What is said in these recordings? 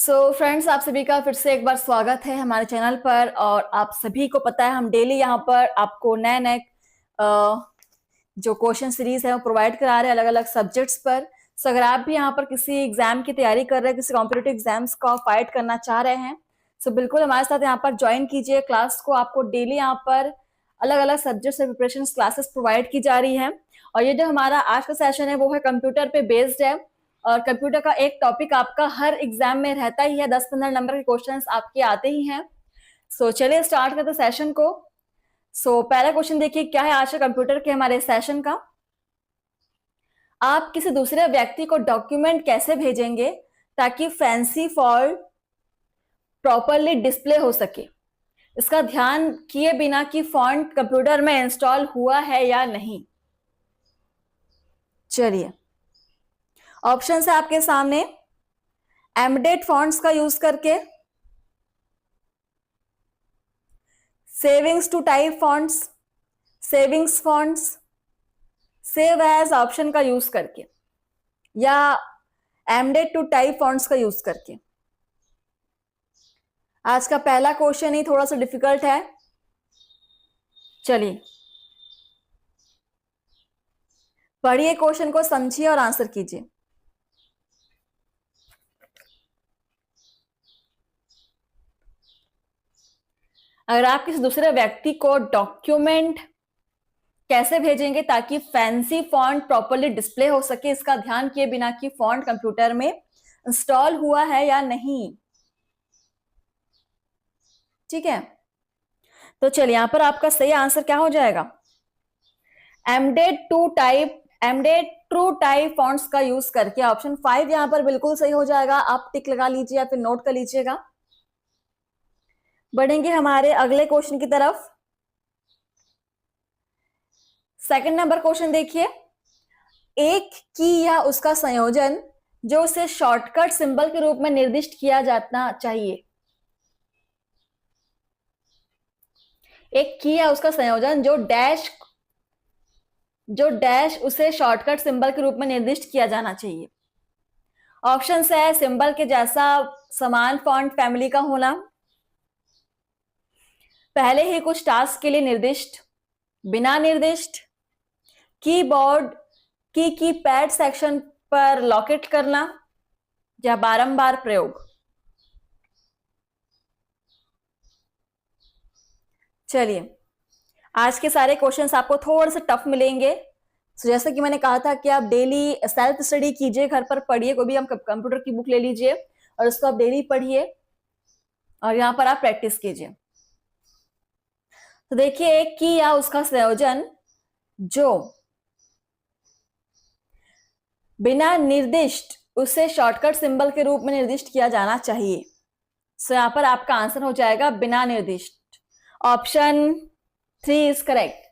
Friends, आप सभी का फिर से एक बार स्वागत है हमारे चैनल पर। और आप सभी को पता है हम डेली यहाँ पर आपको नए नए जो क्वेश्चन सीरीज है वो प्रोवाइड करा रहे हैं अलग अलग सब्जेक्ट्स पर। अगर आप भी यहाँ पर किसी एग्जाम की तैयारी कर रहे हैं, किसी कॉम्पिटेटिव एग्जाम्स का फाइट करना चाह रहे हैं, बिल्कुल हमारे साथ यहाँ पर ज्वाइन कीजिए क्लास को। आपको डेली यहाँ पर अलग अलग सब्जेक्ट से प्रिपरेशन क्लासेस प्रोवाइड की जा रही है। और ये जो हमारा आज का सेशन है वो है कंप्यूटर पे बेस्ड है। और कंप्यूटर का एक टॉपिक आपका हर एग्जाम में रहता ही है, 10-15 नंबर के क्वेश्चंस आपके आते ही हैं। चलिए स्टार्ट करते सेशन को। पहला क्वेश्चन देखिए क्या है आज के कंप्यूटर के हमारे सेशन का। आप किसी दूसरे व्यक्ति को डॉक्यूमेंट कैसे भेजेंगे ताकि फैंसी फॉन्ट प्रॉपरली डिस्प्ले हो सके, इसका ध्यान किए बिना कि फॉन्ट कंप्यूटर में इंस्टॉल हुआ है या नहीं। चलिए ऑप्शन है आपके सामने। एम्बेडेड फॉन्ट्स का यूज करके, savings to type fonts, savings fonts, save as option का यूज करके, या एम्बेडेड टू टाइप फॉन्ट्स का यूज करके। आज का पहला क्वेश्चन ही थोड़ा सा डिफिकल्ट है। चलिए पढ़िए क्वेश्चन को, समझिए और आंसर कीजिए। अगर आप किसी दूसरे व्यक्ति को डॉक्यूमेंट कैसे भेजेंगे ताकि फैंसी फॉन्ट प्रॉपरली डिस्प्ले हो सके, इसका ध्यान किए बिना कि फॉन्ट कंप्यूटर में इंस्टॉल हुआ है या नहीं। ठीक है, तो चलिए यहां पर आपका सही आंसर क्या हो जाएगा, एम्बेडेड ट्रू टाइप फॉन्ट्स का यूज करके। ऑप्शन 5 यहां पर बिल्कुल सही हो जाएगा। आप टिक लगा लीजिए या फिर नोट कर लीजिएगा। बढ़ेंगे हमारे अगले क्वेश्चन की तरफ। सेकंड नंबर क्वेश्चन देखिए। एक की या उसका संयोजन जो उसे शॉर्टकट सिंबल के रूप में निर्दिष्ट किया जाना चाहिए। एक की या उसका संयोजन जो डैश उसे शॉर्टकट सिंबल के रूप में निर्दिष्ट किया जाना चाहिए। ऑप्शन है सिंबल के जैसा समान फॉन्ट फैमिली का होना, पहले ही कुछ टास्क के लिए निर्दिष्ट, बिना निर्दिष्ट, कीबोर्ड की कीपैड सेक्शन पर लॉकेट करना, या बारंबार प्रयोग। चलिए आज के सारे क्वेश्चंस आपको थोड़े से टफ मिलेंगे। जैसे कि मैंने कहा था कि आप डेली सेल्फ स्टडी कीजिए, घर पर पढ़िए, कोई भी हम कंप्यूटर की बुक ले लीजिए और उसको आप डेली पढ़िए और यहां पर आप प्रैक्टिस कीजिए। तो देखिए एक की या उसका संयोजन जो बिना निर्दिष्ट उसे शॉर्टकट सिंबल के रूप में निर्दिष्ट किया जाना चाहिए। यहां पर आपका आंसर हो जाएगा बिना निर्दिष्ट। Option 3 is correct.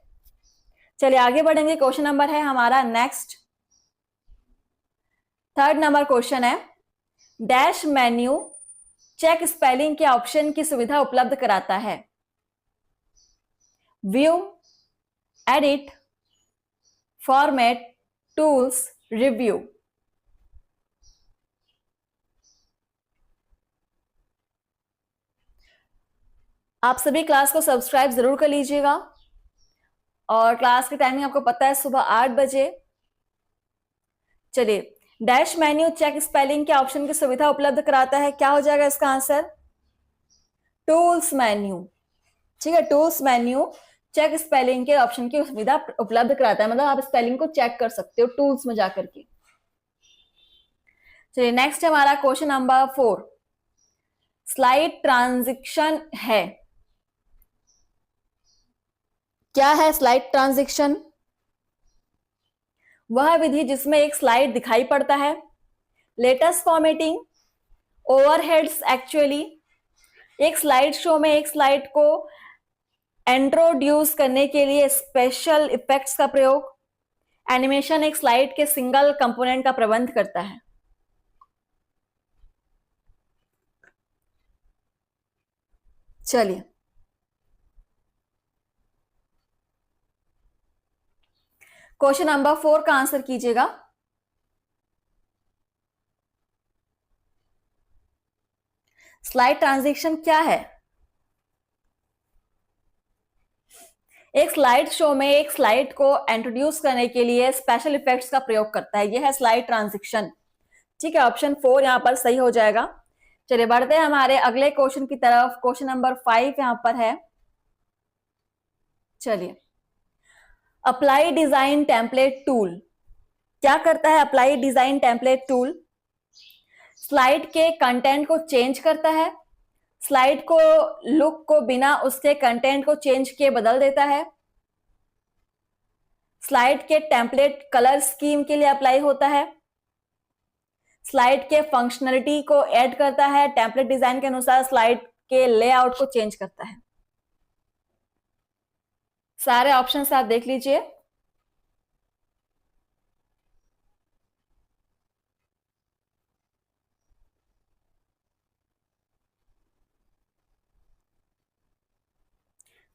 चलिए आगे बढ़ेंगे। क्वेश्चन नंबर है हमारा नेक्स्ट। थर्ड नंबर क्वेश्चन है, डैश मेन्यू चेक स्पेलिंग के ऑप्शन की सुविधा उपलब्ध कराता है। View, edit, format, tools, review. आप सभी क्लास को सब्सक्राइब जरूर कर लीजिएगा और क्लास की टाइमिंग आपको पता है सुबह 8 बजे। चलिए डैश मेन्यू चेक स्पेलिंग के ऑप्शन की सुविधा उपलब्ध कराता है, क्या हो जाएगा इसका आंसर, टूल्स मेन्यू। ठीक है, टूल्स मेन्यू चेक स्पेलिंग के ऑप्शन की सुविधा उपलब्ध कराता है, मतलब आप स्पेलिंग को चेक कर सकते हो टूल्स में जाकर के। चलिए नेक्स्ट हमारा क्वेश्चन नंबर 4, स्लाइड ट्रांजिशन है। क्या है स्लाइड ट्रांजिशन? वह विधि जिसमें एक स्लाइड दिखाई पड़ता है, लेटेस्ट फॉर्मेटिंग, ओवरहेड्स एक्चुअली, एक स्लाइड शो में एक स्लाइड को इंट्रोड्यूस करने के लिए स्पेशल इफेक्ट्स का प्रयोग, एनिमेशन एक स्लाइड के सिंगल कंपोनेंट का प्रबंध करता है। चलिए क्वेश्चन नंबर 4 का आंसर कीजिएगा। स्लाइड ट्रांजिशन क्या है? एक स्लाइड शो में एक स्लाइड को इंट्रोड्यूस करने के लिए स्पेशल इफेक्ट्स का प्रयोग करता है, यह है स्लाइड ट्रांजिशन। ठीक है, ऑप्शन 4 यहां पर सही हो जाएगा। चलिए बढ़ते हैं हमारे अगले क्वेश्चन की तरफ। क्वेश्चन नंबर 5 यहां पर है। चलिए, अप्लाई डिजाइन टेम्पलेट टूल क्या करता है? Apply design template tool slide के कंटेंट को चेंज करता है, स्लाइड को लुक को बिना उसके कंटेंट को चेंज किए बदल देता है, स्लाइड के टेम्पलेट कलर स्कीम के लिए अप्लाई होता है, स्लाइड के फंक्शनलिटी को ऐड करता है, टेम्पलेट डिजाइन के अनुसार स्लाइड के लेआउट को चेंज करता है। सारे ऑप्शंस आप देख लीजिए।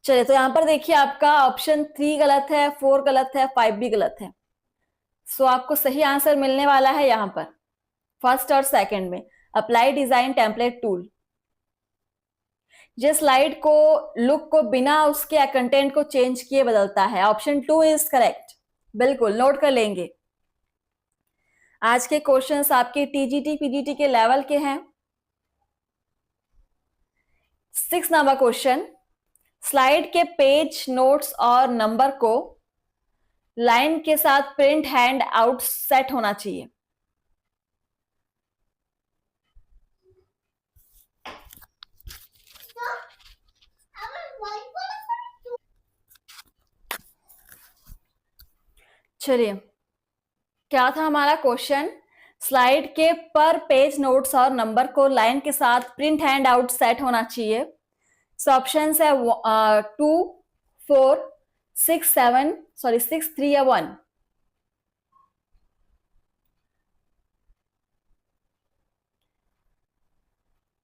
चलिए, तो यहां पर देखिए आपका ऑप्शन 3 गलत है, 4 गलत है, 5 भी गलत है। सो आपको सही आंसर मिलने वाला है यहां पर फर्स्ट और सेकंड में, अप्लाई डिजाइन टेम्पलेट टूल। जिस स्लाइड को लुक को बिना उसके कंटेंट को चेंज किए बदलता है। Option 2 is correct. बिल्कुल नोट कर लेंगे। आज के क्वेश्चंस आपके टीजीटी पीजीटी के लेवल के हैं। 6 नंबर क्वेश्चन, स्लाइड के पेज नोट्स और नंबर को लाइन के साथ प्रिंट हैंड आउट सेट होना चाहिए। चलिए, क्या था हमारा क्वेश्चन? स्लाइड के पर पेज नोट्स और नंबर को लाइन के साथ प्रिंट हैंड आउट सेट होना चाहिए। सो ऑप्शन है 2, 4, 6, 7, सॉरी 6, 3 या 1।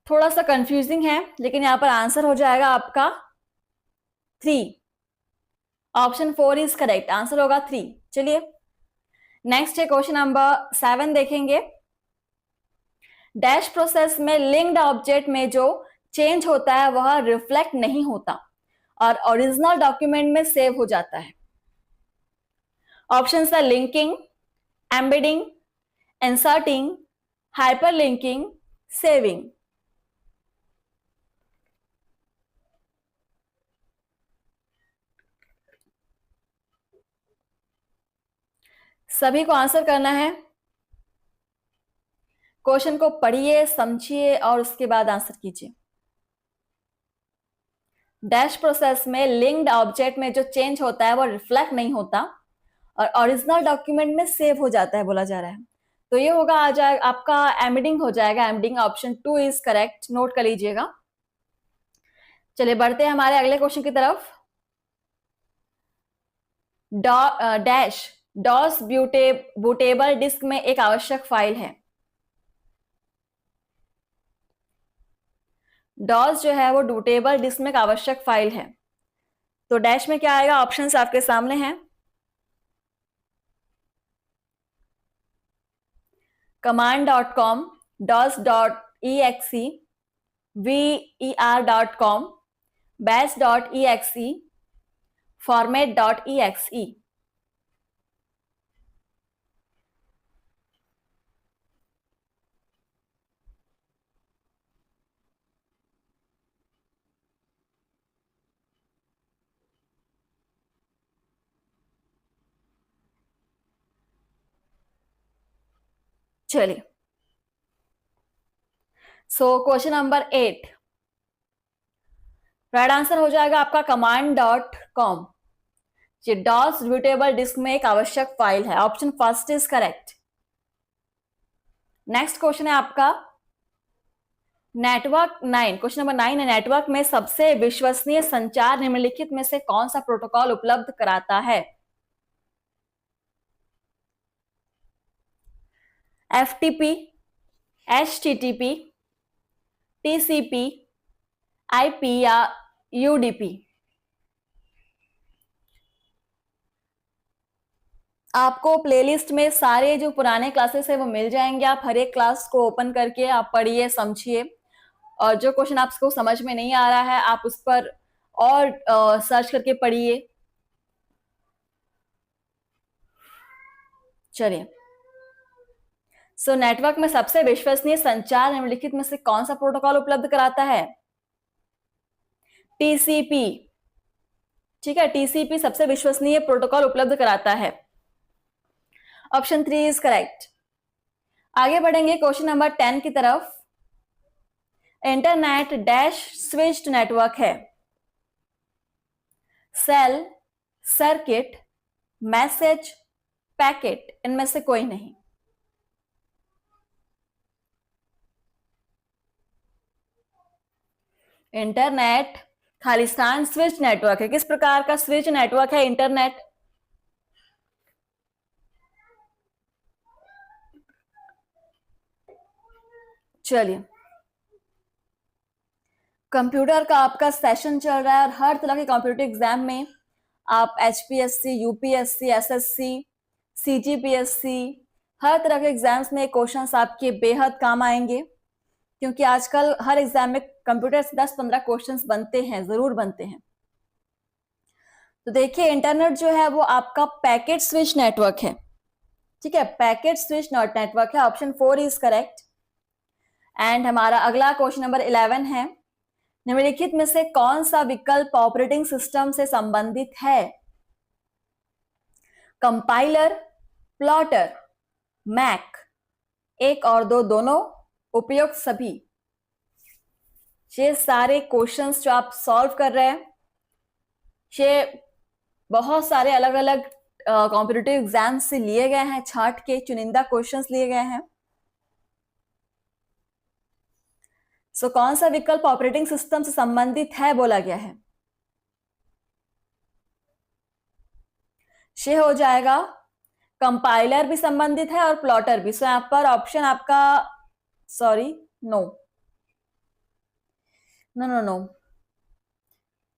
थोड़ा सा कंफ्यूजिंग है, लेकिन यहां पर आंसर हो जाएगा आपका 3। ऑप्शन 4 इज करेक्ट, आंसर होगा 3। चलिए नेक्स्ट है क्वेश्चन नंबर 7 देखेंगे। डैश प्रोसेस में लिंक्ड ऑब्जेक्ट में जो चेंज होता है वह रिफ्लेक्ट नहीं होता और ओरिजिनल डॉक्यूमेंट में सेव हो जाता है। ऑप्शन है linking, embedding, inserting, hyperlinking, saving. सभी को आंसर करना है। क्वेश्चन को पढ़िए, समझिए और उसके बाद आंसर कीजिए। डैश प्रोसेस में लिंक्ड ऑब्जेक्ट में जो चेंज होता है वो रिफ्लेक्ट नहीं होता और ओरिजिनल डॉक्यूमेंट में सेव हो जाता है, बोला जा रहा है। तो ये होगा आ जाएगा आपका एम्बेडिंग हो जाएगा। Embedding option 2 is correct, note कर लीजिएगा। चलिए बढ़ते हैं हमारे अगले क्वेश्चन की तरफ। डैश डॉस बूटेबल डिस्क में एक आवश्यक फाइल है। डॉस जो है वो बूटेबल डिस्क में एक आवश्यक फाइल है। तो डैश में क्या आएगा? ऑप्शंस आपके सामने हैं। command.com, dos.exe, ver.com, bash.exe, format.exe। चलिए, so question number 8 right answer हो जाएगा आपका command.com। ये डॉस बूटेबल डिस्क में एक आवश्यक फाइल है। Option first is correct. Next question है आपका नेटवर्क 9। क्वेश्चन नंबर 9 है, नेटवर्क में सबसे विश्वसनीय संचार निम्नलिखित में से कौन सा प्रोटोकॉल उपलब्ध कराता है? FTP, HTTP, TCP, IP या UDP? आपको प्लेलिस्ट में सारे जो पुराने क्लासेस है वो मिल जाएंगे। आप हर एक क्लास को ओपन करके आप पढ़िए, समझिए और जो क्वेश्चन आपको समझ में नहीं आ रहा है आप उस पर और सर्च करके पढ़िए। चलिए, सो नेटवर्क में सबसे विश्वसनीय संचार निम्नलिखित में से कौन सा प्रोटोकॉल उपलब्ध कराता है? टीसीपी। ठीक है, टीसीपी सबसे विश्वसनीय प्रोटोकॉल उपलब्ध कराता है। Option 3 is correct. आगे बढ़ेंगे क्वेश्चन नंबर 10 की तरफ। इंटरनेट डैश स्विच्ड नेटवर्क है। सेल, सर्किट, मैसेज, पैकेट, इनमें से कोई नहीं। इंटरनेट खालिस्तान स्विच नेटवर्क है। किस प्रकार का स्विच नेटवर्क है इंटरनेट? चलिए, कंप्यूटर का आपका सेशन चल रहा है और हर तरह के कंप्यूटर एग्जाम में आप एचपीएससी, यूपीएससी, एसएससी, सीजीपीएससी, हर तरह के एग्जाम्स में क्वेश्चंस आपके बेहद काम आएंगे, क्योंकि आजकल हर एग्जाम में कंप्यूटर से 10-15 क्वेश्चंस बनते हैं, जरूर बनते हैं। तो देखिए, इंटरनेट जो है वो आपका पैकेट स्विच नेटवर्क है। ठीक है, पैकेट स्विच नेटवर्क है। Option 4 is correct. एंड हमारा अगला क्वेश्चन नंबर 11 है। निम्नलिखित में से कौन सा विकल्प ऑपरेटिंग सिस्टम से संबंधित है? कंपाइलर, प्लॉटर, मैक, एक और दो दोनों, उपयुक्त सभी। ये सारे क्वेश्चंस जो आप सॉल्व कर रहे हैं, ये बहुत सारे अलग अलग कॉम्पिटिटिव एग्जाम से लिए गए हैं, छांट के चुनिंदा क्वेश्चंस लिए गए हैं। सो कौन सा विकल्प ऑपरेटिंग सिस्टम से संबंधित है बोला गया है? ये हो जाएगा कंपाइलर भी संबंधित है और प्लॉटर भी। सो यहां पर ऑप्शन आपका, sorry, no no no no,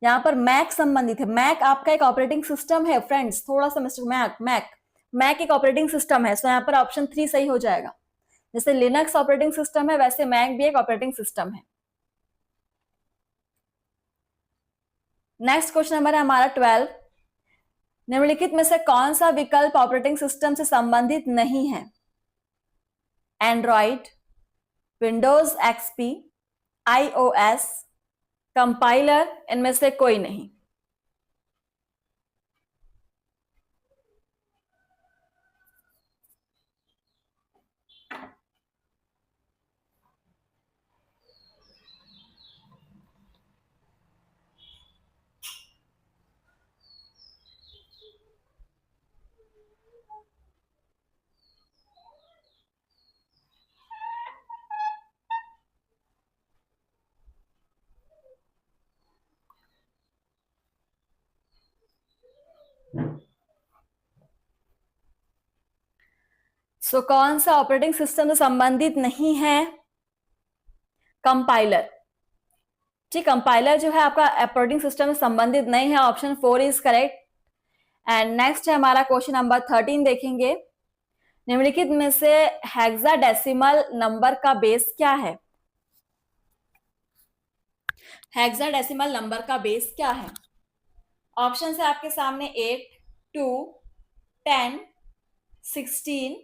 यहां पर मैक संबंधित है। मैक आपका एक ऑपरेटिंग सिस्टम है फ्रेंड्स, थोड़ा सा मिस्टर मैक एक ऑपरेटिंग सिस्टम है। सो यहां पर ऑप्शन 3 सही हो जाएगा। जैसे लिनक्स ऑपरेटिंग सिस्टम है, वैसे मैक भी एक ऑपरेटिंग सिस्टम है। नेक्स्ट क्वेश्चन नंबर है हमारा 12। निम्नलिखित में से कौन सा विकल्प ऑपरेटिंग सिस्टम से संबंधित नहीं है? Android, Windows XP, iOS, compiler, इनमें से कोई नहीं। सो कौन सा ऑपरेटिंग सिस्टम से संबंधित नहीं है? कंपाइलर। ठीक, कंपाइलर जो है आपका ऑपरेटिंग सिस्टम से संबंधित नहीं है। Option 4 is correct. And next है हमारा क्वेश्चन नंबर 13, देखेंगे। निम्नलिखित में से हेक्साडेसिमल नंबर का बेस क्या है? हेक्साडेसिमल नंबर का बेस क्या है? ऑप्शन है आपके सामने 8, 2, 10, 16,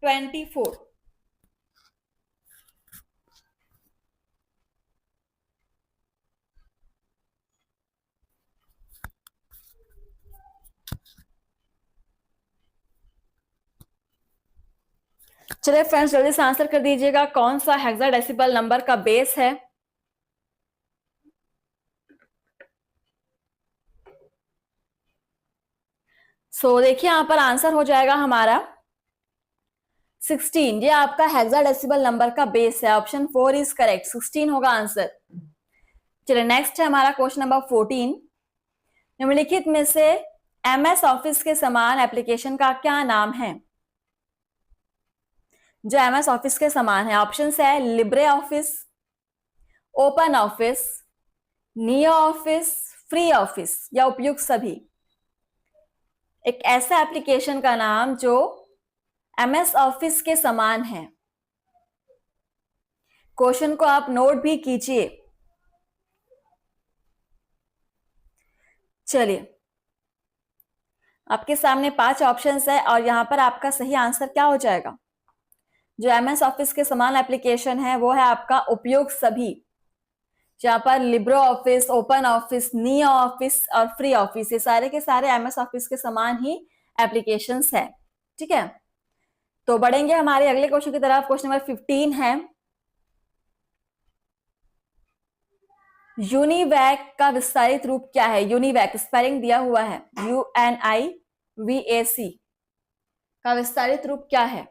24। चलिए फ्रेंड्स, जल्दी से आंसर कर दीजिएगा, कौन सा हेक्साडेसिमल नंबर का बेस है? सो देखिए, यहां पर आंसर हो जाएगा हमारा 16। ये आपका हेक्साडेसिमल नंबर का बेस है। ऑप्शन 4 इज करेक्ट, 16 होगा आंसर। चलिए, नेक्स्ट है हमारा क्वेश्चन नंबर 14। निम्नलिखित में से एमएस ऑफिस के समान एप्लीकेशन का क्या नाम है? जो एमएस ऑफिस के समान है। ऑप्शन है Libre office, open office, neo office, free office, या उपयुक्त सभी। एक ऐसा एप्लीकेशन का नाम जो एमएस ऑफिस के समान है। क्वेश्चन को आप नोट भी कीजिए। चलिए, आपके सामने 5 ऑप्शंस है और यहां पर आपका सही आंसर क्या हो जाएगा? जो एमएस ऑफिस के समान एप्लीकेशन है वो है आपका उपयोग सभी, जहां पर Libre office, open office, neo office और फ्री ऑफिस, ये सारे के सारे एमएस ऑफिस के समान ही एप्लीकेशंस है। ठीक है, तो बढ़ेंगे हमारे अगले क्वेश्चन की तरफ। क्वेश्चन नंबर 15 है, यूनिवैक का विस्तारित रूप क्या है? यूनिवैक स्पेलिंग दिया हुआ है, UNIVAC का विस्तारित रूप क्या है?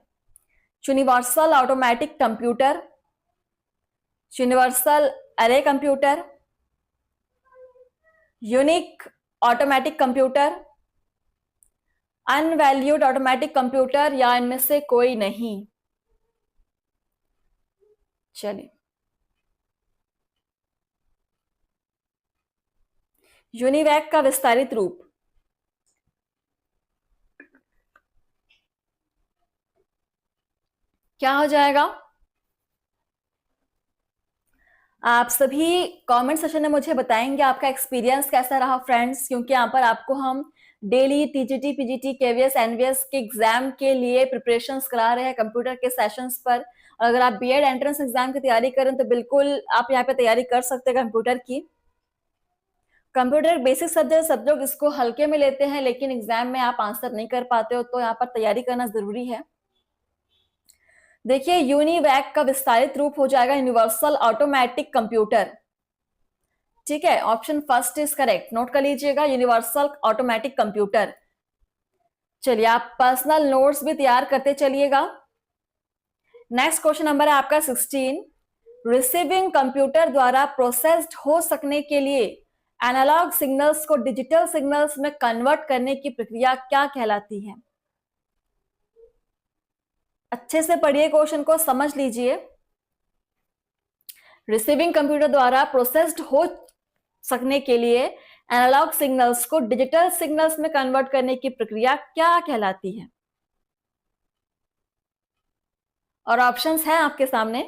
Universal automatic computer, universal array computer, unique automatic computer, unvalued automatic computer, या इनमें से कोई नहीं? चलिए, यूनिवैक का विस्तारित रूप क्या हो जाएगा? आप सभी कमेंट सेशन में मुझे बताएंगे आपका एक्सपीरियंस कैसा रहा फ्रेंड्स, क्योंकि यहाँ पर आपको हम daily TGT, PGT, KVS, NVS के एग्जाम के लिए प्रिपरेशंस करा रहे हैं कंप्यूटर के सेशंस पर। और अगर आप बीएड एंट्रेंस एग्जाम की तैयारी करें तो बिल्कुल आप यहाँ पे तैयारी कर सकते हैं कंप्यूटर की। कंप्यूटर बेसिक सब्जेक्ट, सब लोग इसको हल्के में लेते हैं, लेकिन एग्जाम में आप आंसर नहीं कर पाते हो, तो यहाँ पर तैयारी करना जरूरी है। देखिए, यूनिवैक का विस्तारित रूप हो जाएगा यूनिवर्सल ऑटोमेटिक कंप्यूटर। ठीक है, option first is correct, note कर लीजिएगा, यूनिवर्सल ऑटोमेटिक कंप्यूटर। चलिए, आप पर्सनल नोट्स भी तैयार करते चलिएगा। नेक्स्ट क्वेश्चन नंबर है आपका 16, रिसीविंग कंप्यूटर द्वारा प्रोसेस्ड हो सकने के लिए एनालॉग सिग्नल्स को डिजिटल सिग्नल्स में कन्वर्ट करने की प्रक्रिया क्या कहलाती है? अच्छे से पढ़िए, क्वेश्चन को समझ लीजिए। रिसीविंग कंप्यूटर द्वारा प्रोसेस्ड हो सकने के लिए एनालॉग सिग्नल्स को डिजिटल सिग्नल्स में कन्वर्ट करने की प्रक्रिया क्या कहलाती है? और ऑप्शंस हैं आपके सामने,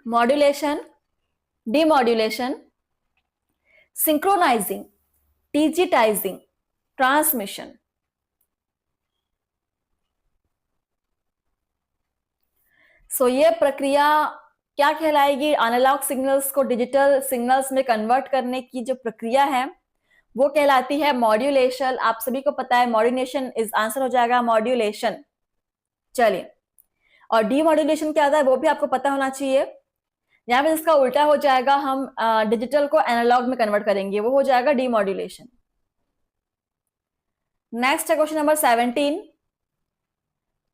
modulation, demodulation, synchronizing, digitizing, transmission. So ये प्रक्रिया क्या कहलाएगी? एनालॉग सिग्नल्स को डिजिटल सिग्नल्स में कन्वर्ट करने की जो प्रक्रिया है वो कहलाती है मॉड्यूलेशन। आप सभी को पता है मॉड्यूलेशन इज आंसर हो जाएगा, मॉड्यूलेशन। चलिए, और डीमॉड्यूलेशन क्या होता है वो भी आपको पता होना चाहिए। यहां पे इसका उल्टा हो जाएगा, हम डिजिटल को एनालॉग में कन्वर्ट करेंगे, वो हो जाएगा डीमॉड्यूलेशन। नेक्स्ट है क्वेश्चन नंबर 17,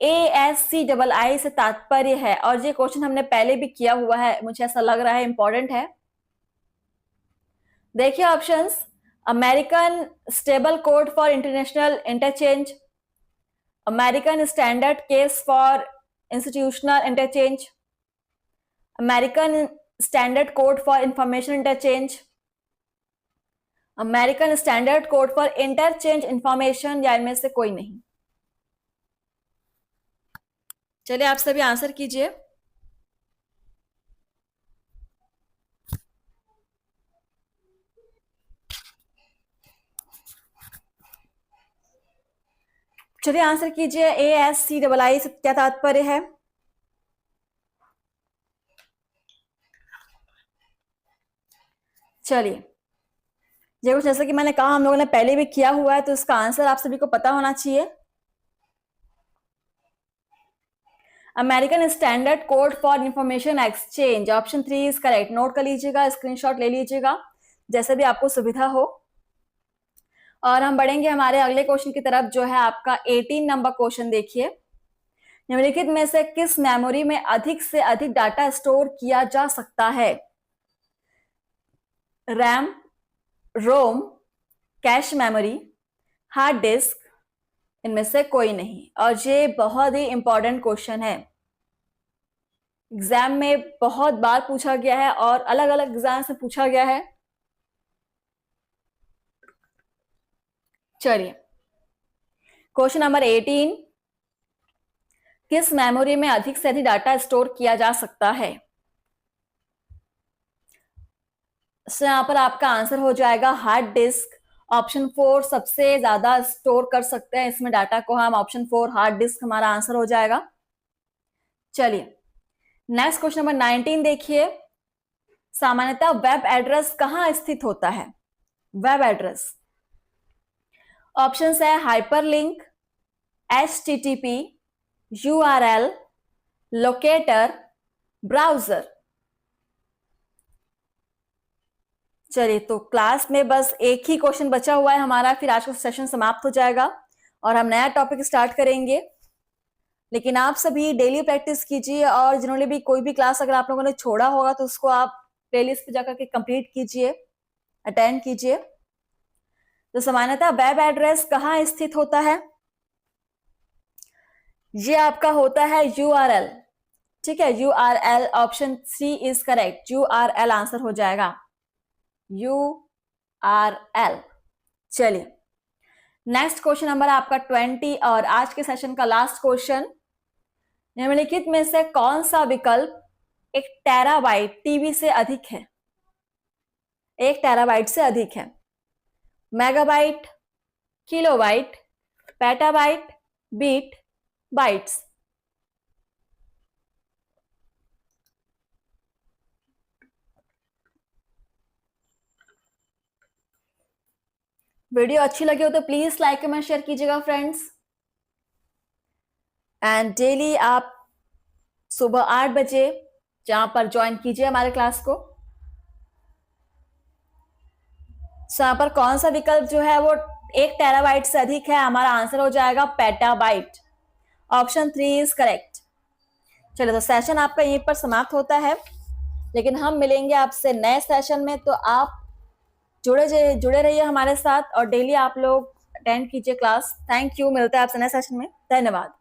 ASCII से तात्पर्य है, और ये क्वेश्चन हमने पहले भी किया हुआ है, मुझे ऐसा लग रहा है इंपॉर्टेंट है। देखिए options, American stable code for international interchange, American standard case for institutional interchange, American standard code for information interchange, American standard code for interchange information, या इनमें से कोई नहीं? चलिए, आप सभी आंसर कीजिए। चलिए आंसर कीजिए, ASCII से क्या तात्पर्य है? चलिए, ये कुछ जैसा कि मैंने कहा हम लोगों ने पहले भी किया हुआ है, तो इसका आंसर आप सभी को पता होना चाहिए। American standard code for information exchange, option 3 is correct. Note कर लीजिएगा, स्क्रीनशॉट ले लीजिएगा, जैसे भी आपको सुविधा हो। और हम बढ़ेंगे हमारे अगले क्वेश्चन की तरफ, जो है आपका 18 नंबर क्वेश्चन। देखिए, निम्नलिखित में से किस मेमोरी में अधिक से अधिक डाटा स्टोर किया जा सकता है? रैम, रोम, कैश मेमोरी, हार्ड डिस्क, इनमें से कोई नहीं। और ये बहुत ही इंपॉर्टेंट क्वेश्चन है, एग्जाम में बहुत बार पूछा गया है और अलग अलग एग्जाम से पूछा गया है। चलिए, क्वेश्चन नंबर 18, किस मेमोरी में अधिक से अधिक डाटा स्टोर किया जा सकता है? तो यहाँ पर आपका आंसर हो जाएगा हार्ड डिस्क। ऑप्शन 4 सबसे ज्यादा स्टोर कर सकते हैं इसमें डाटा को हम। ऑप्शन 4 हार्ड डिस्क हमारा आंसर हो जाएगा। चलिए नेक्स्ट क्वेश्चन नंबर 19 देखिए। सामान्यतः वेब एड्रेस कहां स्थित होता है? वेब एड्रेस ऑप्शन है hyperlink, HTTP, URL, locator, browser. चलिए तो क्लास में बस एक ही क्वेश्चन बचा हुआ है हमारा, फिर आज का सेशन समाप्त हो जाएगा और हम नया टॉपिक स्टार्ट करेंगे। लेकिन आप सभी डेली प्रैक्टिस कीजिए और जिन्होंने भी कोई भी क्लास अगर आप लोगों ने छोड़ा होगा तो उसको आप प्लेलिस्ट पे जाकर के कंप्लीट कीजिए, अटेंड कीजिए। तो सामान्यतः वेब एड्रेस कहां स्थित होता है? ये आपका होता है URL। ठीक है, URL option 3 is correct. URL answer हो जाएगा, URL। चलिए नेक्स्ट क्वेश्चन नंबर आपका 20 और आज के सेशन का लास्ट क्वेश्चन। निम्नलिखित में से कौन सा विकल्प 1 टेराबाइट टीबी से अधिक है? 1 टेराबाइट से अधिक है। Megabyte, kilobyte, petabyte, bit, bytes. Video अच्छी लगी हो तो प्लीज लाइक कमेंट शेयर कीजिएगा फ्रेंड्स। एंड डेली आप सुबह 8 बजे जहां पर ज्वाइन कीजिए हमारे क्लास को। यहाँ पर कौन सा विकल्प जो है वो 1 टेराबाइट से अधिक है? हमारा आंसर हो जाएगा पेटाबाइट। Option 3 is correct. चलिए तो सेशन आपका यहीं पर समाप्त होता है, लेकिन हम मिलेंगे आपसे नए सेशन में। तो आप जुड़े रहिए हमारे साथ और डेली आप लोग अटेंड कीजिए क्लास। थैंक यू, मिलते हैं आपसे नए सेशन में। धन्यवाद।